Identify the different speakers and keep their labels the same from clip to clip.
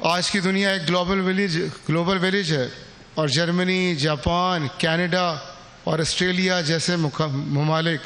Speaker 1: آج کی دنیا ایک گلوبل ویلیج ہے اور جرمنی، جاپان، کینیڈا اور آسٹریلیا جیسے ممالک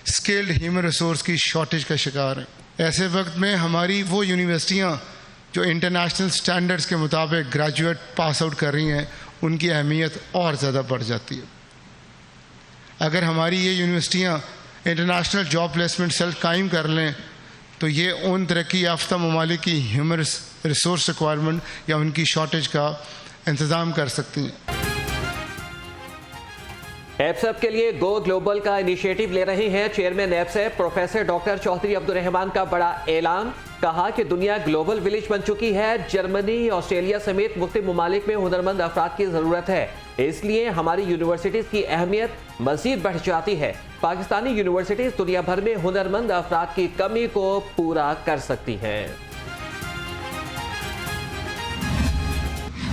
Speaker 1: اسکلڈ ہیومن ریسورس کی شارٹیج کا شکار ہیں۔ ایسے وقت میں ہماری وہ یونیورسٹیاں جو انٹرنیشنل سٹینڈرڈز کے مطابق گریجویٹ پاس آؤٹ کر رہی ہیں، ان کی اہمیت اور زیادہ بڑھ جاتی ہے۔ اگر ہماری یہ یونیورسٹیاں انٹرنیشنل جاب پلیسمنٹ سیل قائم کر لیں تو یہ ان ترقی یافتہ ممالک کی ہیومن ریسورس ریکوائرمنٹ یا ان کی شارٹیج کا انتظام کر سکتی ہیں۔
Speaker 2: ایپسپ کے لیے گو گلوبل کا انیشیٹو لے رہے ہیں chairman APSUP professor doctor Chaudhry Abdul Rehman کا بڑا اعلان۔ کہا کہ دنیا گلوبل ولیج بن چکی ہے، جرمنی، آسٹریلیا سمیت مختلف ممالک میں ہنرمند افراد کی ضرورت ہے، اس لیے ہماری یونیورسٹیز کی اہمیت مزید بڑھ جاتی ہے۔ پاکستانی یونیورسٹیز دنیا بھر میں ہنرمند افراد کی کمی کو پورا کر سکتی ہیں۔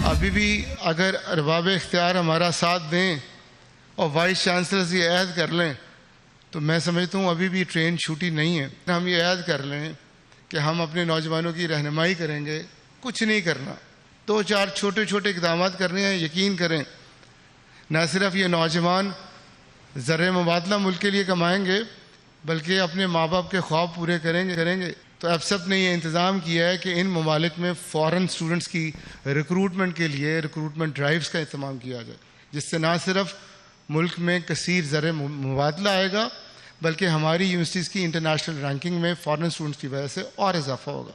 Speaker 1: ابھی بھی اگر ارباب اختیار ہمارا ساتھ دیں اور وائس چانسلرز یہ عہد کر لیں تو میں سمجھتا ہوں ابھی بھی ٹرین چھوٹی نہیں ہے۔ ہم یہ عہد کر لیں کہ ہم اپنے نوجوانوں کی رہنمائی کریں گے، کچھ نہیں کرنا، 2-4 چھوٹے چھوٹے اقدامات کرنے ہیں۔ یقین کریں نہ صرف یہ نوجوان زر مبادلہ ملک کے لیے کمائیں گے بلکہ اپنے ماں باپ کے خواب پورے کریں گے۔ تو ایپسپ نے یہ انتظام کیا ہے کہ ان ممالک میں فارن سٹوڈنٹس کی ریکروٹمنٹ کے لیے ریکروٹمنٹ ڈرائیوز کا اہتمام کیا جائے، جس سے نہ صرف ملک میں کثیر زر مبادلہ آئے گا بلکہ ہماری یونیورسٹیز کی انٹرنیشنل رینکنگ میں فارن اسٹوڈنٹس کی وجہ سے اور اضافہ ہوگا۔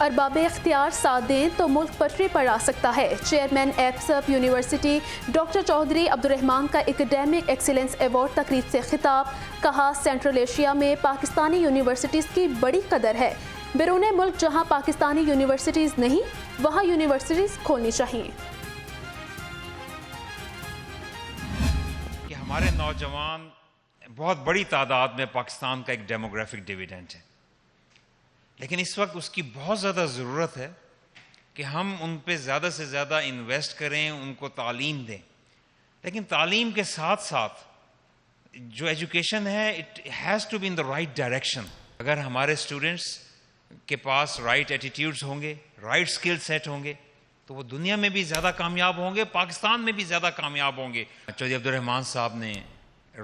Speaker 3: ارباب اختیار ساتھ دیں تو ملک پٹری پر آ سکتا ہے۔ Chairman APSUP university doctor Chaudhry Abdul Rehman کا ایکیڈیمک ایکسیلنس ایوارڈ تقریب سے خطاب۔ کہا سینٹرل ایشیا میں پاکستانی یونیورسٹیز کی بڑی قدر ہے، بیرون ملک جہاں پاکستانی یونیورسٹیز نہیں وہاں یونیورسٹیز کھولنی چاہیے۔
Speaker 4: کہ ہمارے نوجوان بہت بڑی تعداد میں پاکستان کا ایک ڈیموگرافک ڈیویڈنڈ ہے، لیکن اس وقت اس کی بہت زیادہ ضرورت ہے کہ ہم ان پہ زیادہ سے زیادہ انویسٹ کریں، ان کو تعلیم دیں۔ لیکن تعلیم کے ساتھ ساتھ جو ایجوکیشن ہے it has to be in the right direction. اگر ہمارے اسٹوڈنٹس کے پاس رائٹ ایٹیٹیوڈز ہوں گے، رائٹ اسکل سیٹ ہوں گے تو وہ دنیا میں بھی زیادہ کامیاب ہوں گے، پاکستان میں بھی زیادہ کامیاب ہوں گے۔ چودھری عبدالرحمان صاحب نے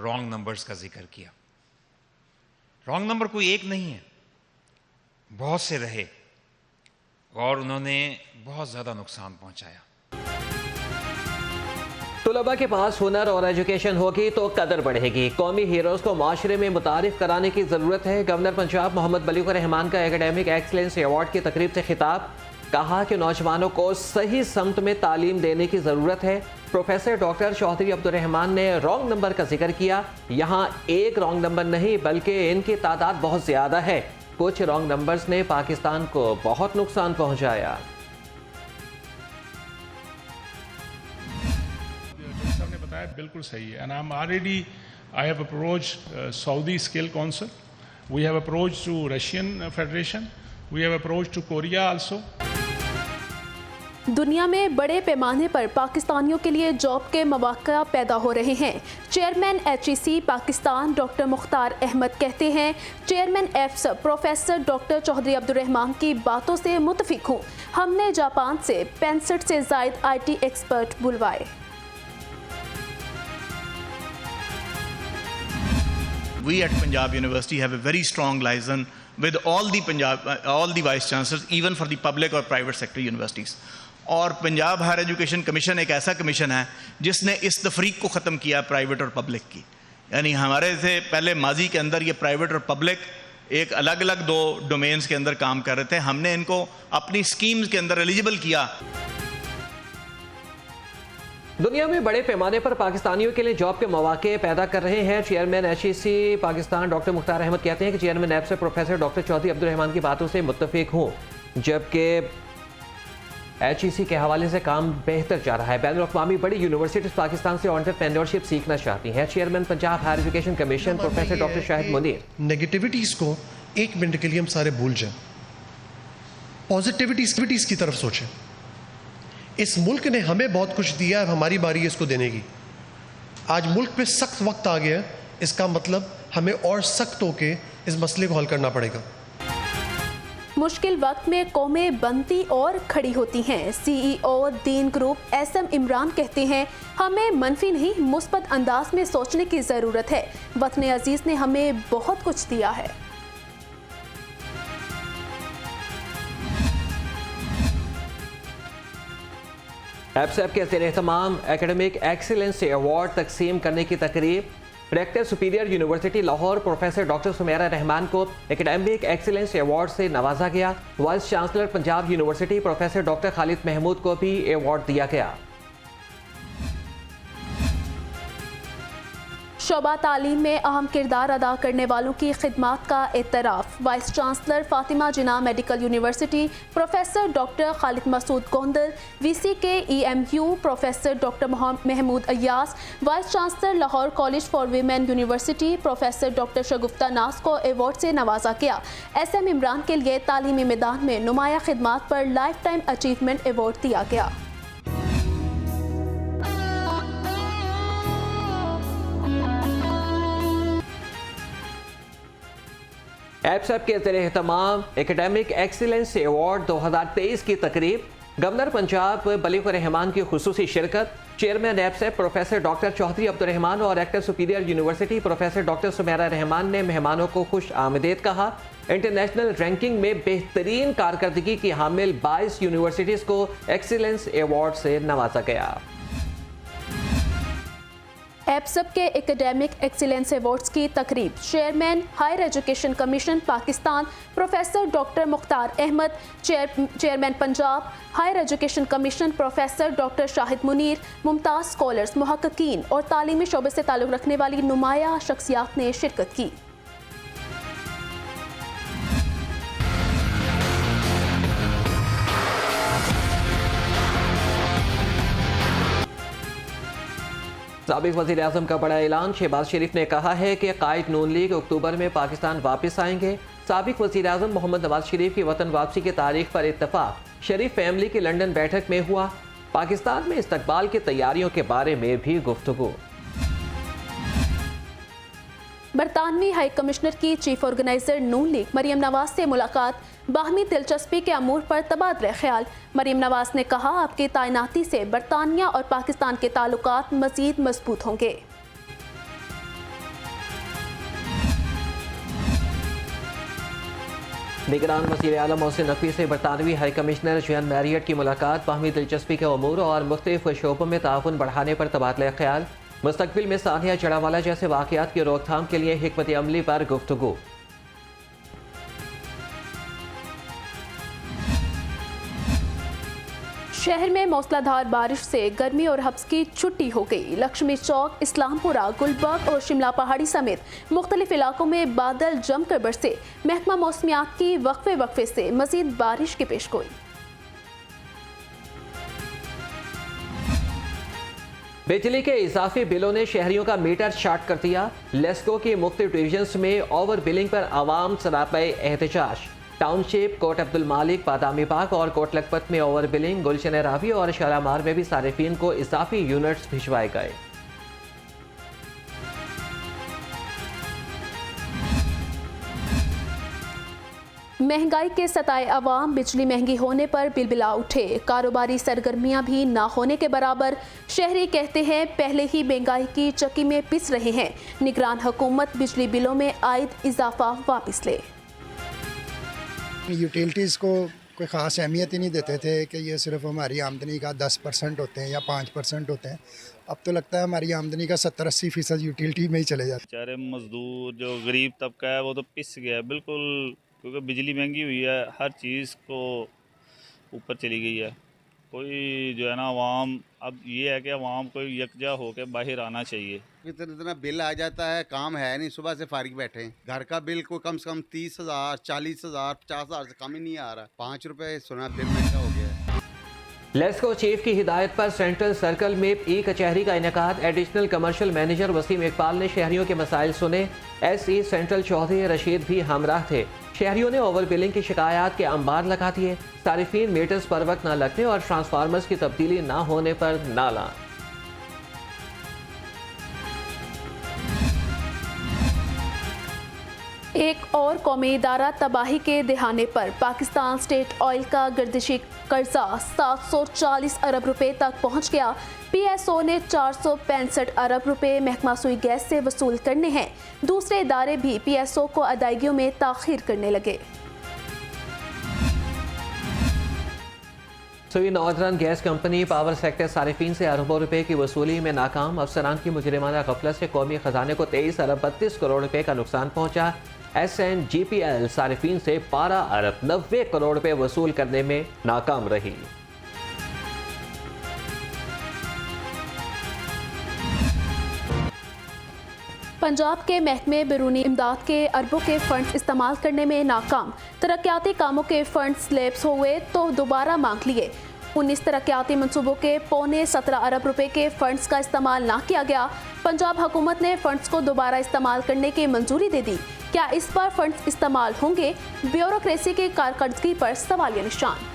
Speaker 4: رانگ نمبرز کا ذکر کیا۔ رانگ نمبر کوئی ایک نہیں ہے، بہت سے رہے اور انہوں نے بہت زیادہ نقصان پہنچایا۔
Speaker 2: طلباء کے پاس ہنر اور ایجوکیشن ہوگی تو قدر بڑھے گی۔ قومی ہیروز کو معاشرے میں متعارف کرانے کی ضرورت ہے۔ گورنر پنجاب محمد بلیغ الرحمان کا ایکیڈیمک ایکسیلنس ایوارڈ کی تقریب سے خطاب۔ کہا کہ نوجوانوں کو صحیح سمت میں تعلیم دینے کی ضرورت ہے۔ پروفیسر ڈاکٹر چودھری عبدالرحمان نے رانگ نمبر کا ذکر کیا۔ یہاں ایک رانگ نمبر نہیں بلکہ ان کی تعداد بہت زیادہ ہے۔ کچھ رانگ نمبرز نے پاکستان کو بہت نقصان پہنچایا۔
Speaker 5: صاحب نے بتایا بالکل صحیح ہے، and I have approached Saudi Skill Council, we have approached to Russian Federation, we have approached to Korea also.
Speaker 3: دنیا میں بڑے پیمانے پر پاکستانیوں کے لیے جاب کے مواقع پیدا ہو رہے ہیں۔ Chairman HEC Pakistan doctor Mukhtar Ahmed کہتے ہیں chairman APSUP professor doctor Chaudhry Abdul Rehman کی باتوں سے متفق ہوں۔ ہم نے جاپان سے 65 سے زائد IT ایکسپرٹ بلوائے۔
Speaker 6: We at Punjab University have a very strong liaison with all the vice chancellors, even for the public or private sector universities. اور پنجاب ہائر ایجوکیشن کمیشن ایک ایسا کمیشن ہے جس نے اس تفریق کو ختم کیا پرائیویٹ اور پبلک کی۔ یعنی ہمارے سے پہلے ماضی کے اندر یہ پرائیویٹ اور پبلک ایک الگ الگ 2 ڈومینز کے اندر کام کر رہے تھے، ہم نے ان کو اپنی سکیمز کے اندر ایلیجبل کیا۔
Speaker 2: دنیا میں بڑے پیمانے پر پاکستانیوں کے لیے جاب کے مواقع پیدا کر رہے ہیں۔ Chairman HEC Pakistan doctor Mukhtar Ahmed کہتے ہیں کہ chairman APSUP professor doctor Chaudhry Abdul Rehman کی باتوں سے متفق ہوں، جبکہ HEC کے حوالے سے کام بہتر جا رہا ہے۔ بین الاقوامی بڑی یونیورسٹیز پاکستان سے انٹرپرینیورشپ سیکھنا چاہتی ہیں۔ Chairman Punjab higher education commission professor doctor Shahid Munir.
Speaker 7: Negativities کو 1 منٹ کے لیے ہم سارے بھول جائیں، پازیٹیوٹیز کی طرف سوچیں۔ اس ملک نے ہمیں بہت کچھ دیا ہے، ہماری باری ہے اس کو دینے کی۔ آج ملک پہ سخت وقت آ گیا ہے، اس کا مطلب ہمیں اور سخت ہو کے اس مسئلے کو حل کرنا پڑے گا۔
Speaker 3: मुश्किल वक्त में कौमें बनती और खड़ी होती हैं। CEO दीन ग्रुप SM इमरान कहते हैं, हमें मनफी नहीं मुस्बत अंदाज में सोचने की ज़रूरत है। वतन अजीज़ ने हमें बहुत कुछ दिया है।
Speaker 2: एपसेप के ज़ेर-ए-एहतमाम एकेडमिक एक्सीलेंस अवार्ड तकसीम करने की तकरीब। Rector Superior University Lahore professor doctor Sumaira Rehman को एकेडमिक एक्सीलेंस अवार्ड से नवाजा गया। Vice chancellor Punjab University professor doctor Khalid Mahmood को भी अवार्ड दिया गया।
Speaker 3: शोबा तालीम में अहम किरदार अदा करने वालों की खिदमात का एतराफ़। Vice chancellor Fatima Jinnah medical university professor doctor Khalid Masood Gondal, VC के EMU professor doctor Mahmood Ayyas, vice chancellor Lahore college for women university professor doctor Shagufta Naz को अवार्ड से नवाजा गया। SM इमरान के लिए तालीमी मैदान में नुमाया खिदमात पर लाइफ टाइम अचीवमेंट अवार्ड दिया गया।
Speaker 2: एपसेप के ज़ेर-ए-एहतमाम एकेडमिक एक्सीलेंस अवार्ड 2023 की तकरीब। गवर्नर पंजाब बलीग रहमान की खुसूसी शिरकत। Chairman APSUP professor doctor Chaudhry Abdul Rehman और rector Superior university professor doctor Sumaira Rahman ने मेहमानों को खुश आमदीद कहा। इंटरनेशनल रैंकिंग में बेहतरीन कारकर्दगी की हामिल 22 यूनिवर्सिटीज़ को एक्सीलेंस अवार्ड से नवाजा गया।
Speaker 3: एपसेप के एकेडमिक एक्सीलेंस अवार्ड्स की तकरीब। Chairman higher education commission Pakistan professor doctor Mukhtar Ahmed, chairman Punjab higher education commission professor doctor Shahid Munir, मुमताज़ स्कॉलर्स, मुहक्किकीन और तालीमी शोबे से ताल्लुक़ रखने वाली नुमाया शख्सियात ने शिरकत की।
Speaker 2: साबिक वज़ीर आज़म का बड़ा ऐलान। शहबाज शरीफ ने कहा है कि कायद नून लीग अक्टूबर में पाकिस्तान वापस आएंगे। साबिक वज़ीर आज़म मोहम्मद नवाज शरीफ की वतन वापसी की तारीख पर इत्तफाक। शरीफ फैमिली की लंदन बैठक में हुआ। पाकिस्तान में इस्तकबाल की तैयारियों के बारे में भी गुफ्तगू।
Speaker 3: बरतानवी हाई कमिश्नर की चीफ ऑर्गेनाइजर नून लीग मरियम नवाज से मुलाकात। बाहमी दिलचस्पी के अमूर पर तबादला ख्याल। मरियम नवाज ने कहा, आपकी तैनाती से बरतानिया और पाकिस्तान के ताल्लुकात मजीद मजबूत होंगे।
Speaker 2: निगरान वज़ीर आलम मोहसिन नकवी से बरतानवी हाई कमिश्नर जॉन मैरियट की मुलाकात। बाहमी दिलचस्पी के अमूर और मुख्तलिफ शोबों में ताउन बढ़ाने पर तबादला ख्याल। मुस्तकबिल में सानिया जड़ावाला जैसे वाक़यात की रोकथाम के लिए हिकमत अमली पर गुफ्तगू।
Speaker 3: शहर में मौसलाधार बारिश से गर्मी और हब्स की छुट्टी हो गई। लक्ष्मी चौक, इस्लामपुरा, गुलबर्ग और शिमला पहाड़ी समेत मुख्तलिफ इलाकों में बादल जमकर बरसे। महकमा मौसमियात की वक्फे वक्फे से मजीद बारिश की पेशगोई।
Speaker 2: बिजली के इजाफी बिलों ने शहरियों का मीटर शार्ट कर दिया। लेस्को की मुख्तलिफ डिवीजन्स में ओवर बिलिंग पर आवाम सरापे एहतजाज। टाउनशिप, कोट अब्दुल मालिक, बादामी बाग और कोट लखपत में ओवर बिलिंग। गुलशन रावी और शालामार में भी सारिफीन को इजाफी यूनिट्स भिजवाए गए।
Speaker 3: महंगाई के सताए अवाम बिजली महंगी होने पर बिलबिला उठे। कारोबारी सरगर्मियां भी ना होने के बराबर। शहरी कहते हैं पहले ही महंगाई की चक्की में पिस रहे हैं। निगरान हुकूमत बिजली बिलों में आयद इजाफा वापस ले।
Speaker 8: यूटिलिटीज़ को कोई ख़ास अहमियत ही नहीं देते थे कि ये सिर्फ हमारी आमदनी का 10% होते हैं या 5% होते हैं। अब तो लगता है हमारी आमदनी का 70-80% यूटिलिटी में ही चले जाते हैं।
Speaker 9: बेचारे मज़दूर जो गरीब तबका है वो तो पिस गया बिल्कुल, क्योंकि बिजली महंगी हुई है, हर चीज़ को ऊपर चली गई है। कोई जो है ना आवाम, अब ये है कि आवाम को यकजा होकर बाहर आना चाहिए।
Speaker 10: इतना बिल आ जाता है, काम है नहीं, सुबह से फारिग बैठे हैं। घर का बिल को कम से कम 30,000, 40,000, 50,000 से कम ही नहीं आ रहा। 5 रुपये सुना बिल महंगा हो गया है।
Speaker 2: लेस्को चीफ की हिदायत पर सेंट्रल सर्कल में ई कचहरी का इनेकाद। Additional commercial manager Waseem Iqbal ने शहरियों के मसाइल सुने। SE सेंट्रल चौधरी रशीद भी हमराह थे। शहरियों ने ओवर बिलिंग की शिकायत के अंबार लगा दिए। सारिफीन मीटर्स पर वक्त न लगने और ट्रांसफार्मर्स की तब्दीली न होने पर नाला।
Speaker 3: एक और कौमी इदारा तबाही के दहाने पर पाकिस्तान स्टेट ऑयल का गर्दिशी कर्जा 740 अरब रुपए तक पहुंच गया। PSO ने 465 अरब रुपए महकमा सुई गैस से वसूल करने हैं। दूसरे इदारे भी PSO को अदायगियों में ताखीर करने लगे।
Speaker 2: Sui northern gas company power sector सारिफीन से अरबों रुपए की वसूली में नाकाम। अफसरान की मुजरिमाना गफलत से कौमी खजाने को 23 अरब 32 करोड़ रुपए का नुकसान पहुंचा। SNGPL सारिफीन से 12 अरब 90 करोड़ रुपए वसूल करने में नाकाम रही।
Speaker 3: पंजाब के महकमे बैरूनी इमदाद के अरबों के फंड्स इस्तेमाल करने में नाकाम। तरक्याती कामों के फंड्स लैप्स हुए तो दोबारा मांग लिए। 19 तरक्याती मंसूबों के 17.25 अरब रुपए के फंड्स का इस्तेमाल ना किया गया। पंजाब हुकूमत ने फंड्स को दोबारा इस्तेमाल करने की मंजूरी दे दी। क्या इस बार फंड्स इस्तेमाल होंगे? ब्यूरोक्रेसी की कारकर्दगी पर सवालिया निशान।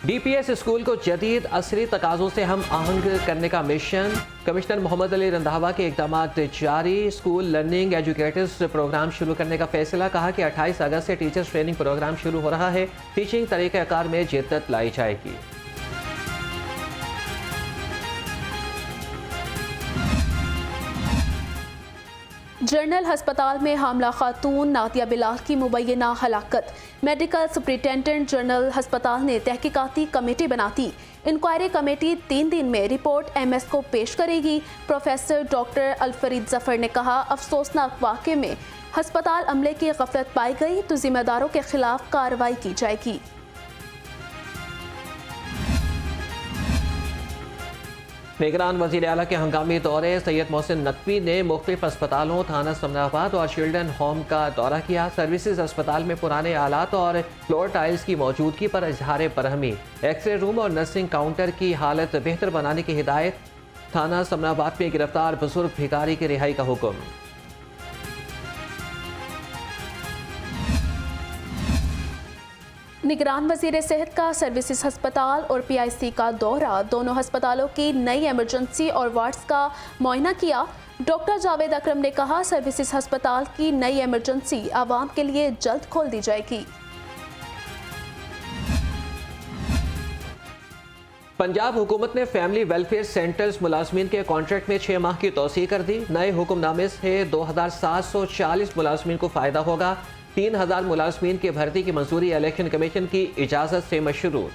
Speaker 2: DPS स्कूल को जदीद असरी तकाज़ों से हम आहंग करने का मिशन। कमिश्नर मोहम्मद अली रंधावा के इकदाम जारी। स्कूल लर्निंग एजुकेटर्स प्रोग्राम शुरू करने का फैसला। कहा कि 28 अगस्त से टीचर्स ट्रेनिंग प्रोग्राम शुरू हो रहा है। टीचिंग तरीक़ाकार में जिद्दत लाई जाएगी।
Speaker 3: जनरल हस्पताल में हामला खातून नादिया बिलाल की मुबैना हलाकत। मेडिकल सुपरिटेंडेंट जनरल हस्पताल ने तहकीकाती कमेटी बना दी। इंक्वायरी कमेटी 3 दिन में रिपोर्ट MS को पेश करेगी। प्रोफेसर डॉक्टर अलफरीद जफर ने कहा, अफसोसनाक वाक़े में हस्पताल अमले की गफलत पाई गई तो जिम्मेदारों के खिलाफ कार्रवाई की जाएगी।
Speaker 2: निगरान वज़ीर आला के हंगामी दौरे। सैयद मोहसिन नकवी ने मुख्तलिफ अस्पतालों थाना समनाबाद और चिल्ड्रन होम का दौरा किया। सर्विसेज अस्पताल में पुराने आलात और फ्लोर टाइल्स की मौजूदगी पर इजहार बरहमी। एक्सरे रूम और नर्सिंग काउंटर की हालत बेहतर बनाने की हिदायत। थाना समनाबाद में गिरफ्तार बुजुर्ग भिखारी की रिहाई का हुक्म।
Speaker 3: निगरान वज़ीर सेहत का सर्विसेज अस्पताल और PIC का दौरा। दोनों अस्पतालों की नई एमरजेंसी और वार्ड्स का मुआयना किया। डॉक्टर जावेद अकरम ने कहा, सर्विसेज अस्पताल की नई एमरजेंसी आवाम के लिए जल्द खोल दी जाएगी।
Speaker 2: पंजाब हुकूमत ने फैमिली वेलफेयर सेंटर्स मुलाजमीन के कॉन्ट्रैक्ट में 6 माह की तोसी कर दी। नए हुक्मनामे से 2740 मुलाजमीन को फ़ायदा होगा। 3000 मुलाजमीन की भर्ती की मंजूरी इलेक्शन कमीशन की इजाज़त से मशरूत।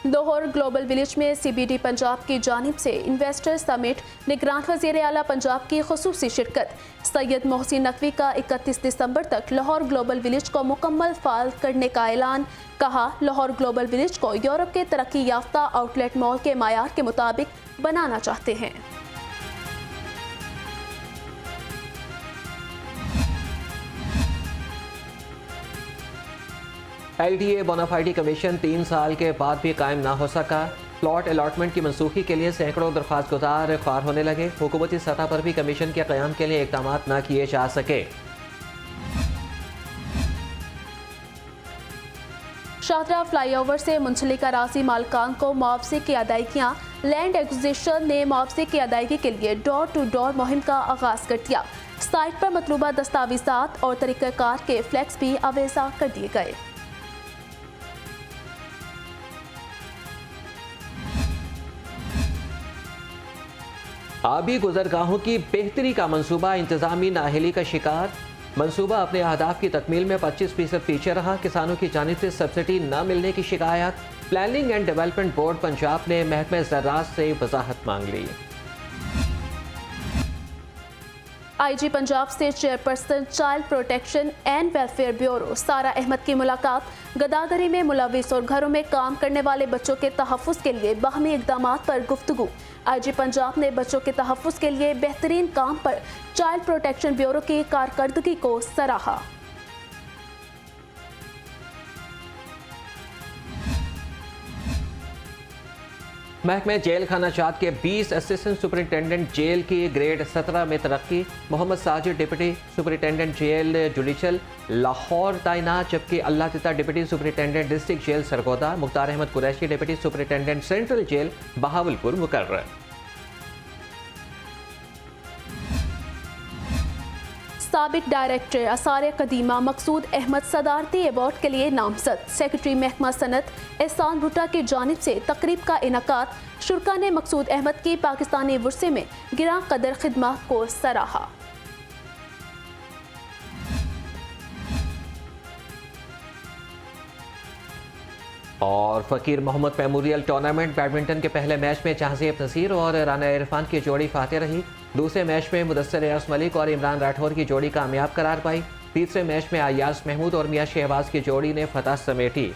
Speaker 3: लाहौर ग्लोबल विलेज में CBD पंजाब की जानिब से इन्वेस्टर समिट। निगरान वज़ीर आला पंजाब की खुसूसी शिरकत। सैयद मोहसिन नकवी का 31 दिसंबर तक लाहौर ग्लोबल विलेज को मुकम्मल फाल करने का ऐलान। कहा, लाहौर ग्लोबल विलेज को यूरोप के तरक्की याफ्ता आउटलेट मॉल के मायार के मुताबिक बनाना चाहते हैं।
Speaker 2: LDA बोनाफाइडी कमीशन 3 साल के बाद भी कायम ना हो सका। प्लॉट अलॉटमेंट की मनसूखी के लिए सैकड़ों दरख्वास्त गुजार ख्वार होने लगे। हुकूमती सतह पर भी कमीशन के क़याम के लिए इक़दाम न किए जा सके।
Speaker 3: शाहदरा फ्लाईओवर से मुंसलिक अराजी मालकान को मुआवजे की अदायगियाँ। लैंड एक्विजिशन ने मुआवजे की अदायगी के लिए डोर टू डोर मुहिम का आगाज कर दिया। साइट पर मतलूबा दस्तावेजात और तरीक़ाकार के फ्लैक्स भी अवेजा कर दिए गए।
Speaker 2: आबी गुजरगाहों की बेहतरी का मंसूबा इंतजामी नाअहली का शिकार। मंसूबा अपने अहदाफ की तकमील में 25% पीछे रहा। किसानों की जानिब से सब्सिडी न मिलने की शिकायत। Planning and development board Punjab ने महकमे ज़राअत से वजाहत मांग ली।
Speaker 3: IG पंजाब से chairperson child protection and welfare bureau सारा अहमद की मुलाकात। गदागरी में मुलविस और घरों में काम करने वाले बच्चों के तहफ़्फ़ुज़ के लिए बाहमी इक़दामात पर गुफ्तगू। IG पंजाब ने बच्चों के तहफ़्फ़ुज़ के लिए बेहतरीन काम पर चाइल्ड प्रोटेक्शन ब्यूरो की कारकर्दगी को सराहा।
Speaker 2: محکمہ جیل خانہ جات کے 20 اسسٹنٹ سپرنٹینڈنٹ جیل کی گریڈ 17 میں ترقی. Muhammad Sajid deputy superintendent jail judicial Lahore تعینات, جبکہ اللہ تتا deputy superintendent district jail Sargodha. Mukhtar Ahmed Qureshi deputy superintendent central jail Bahawalpur مقرر.
Speaker 3: سابق ڈائریکٹر آثار قدیمہ مقصود احمد صدارتی ایوارڈ کے لیے نامزد. سیکرٹری محکمہ صنعت احسان بھٹا کی جانب سے تقریب کا انعقاد. شرکا نے مقصود احمد کی پاکستانی ورثے میں گراں قدر خدمات کو سراہا.
Speaker 2: اور فقیر محمد میموریل ٹورنامنٹ بیڈمنٹن کے پہلے میچ میں جہانزیب نذیر اور رانا عرفان کی جوڑی فاتح رہی. دوسرے میچ میں مدثر ریاض ملک اور عمران راٹھور کی جوڑی کامیاب قرار پائی. تیسرے میچ میں ایاز محمود اور میاں شہباز کی جوڑی نے فتح سمیٹی.